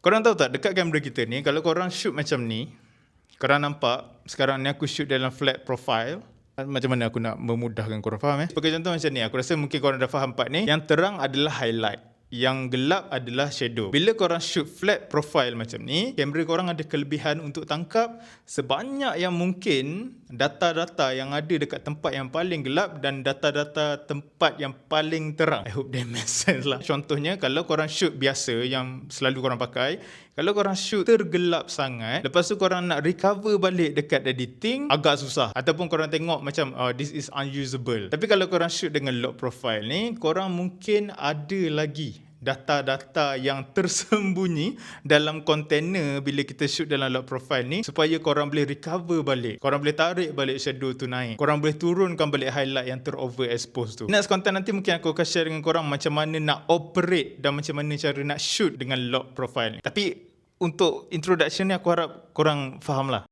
Korang tahu tak, dekat kamera kita ni, kalau korang shoot macam ni, korang nampak, sekarang ni aku shoot dalam flat profile. Macam mana aku nak memudahkan korang faham Sebagai contoh macam ni, aku rasa mungkin korang dah faham part ni. Yang terang adalah highlight, yang gelap adalah shadow. Bila korang shoot flat profile macam ni, kamera korang ada kelebihan untuk tangkap sebanyak yang mungkin data-data yang ada dekat tempat yang paling gelap dan data-data tempat yang paling terang. I hope that makes sense lah. Contohnya, kalau korang shoot biasa yang selalu korang pakai, kalau korang shoot tergelap sangat, lepas tu korang nak recover balik dekat editing, agak susah. Ataupun korang tengok macam, this is unusable. Tapi kalau korang shoot dengan low profile ni, korang mungkin ada lagi data-data yang tersembunyi dalam kontainer bila kita shoot dalam low profile ni, supaya korang boleh recover balik. Korang boleh tarik balik shadow tu naik. Korang boleh turunkan balik highlight yang ter-overexpose tu. Next content nanti mungkin aku akan share dengan korang macam mana nak operate dan macam mana cara nak shoot dengan low profile ni. Tapi untuk introduction ni aku harap korang faham lah.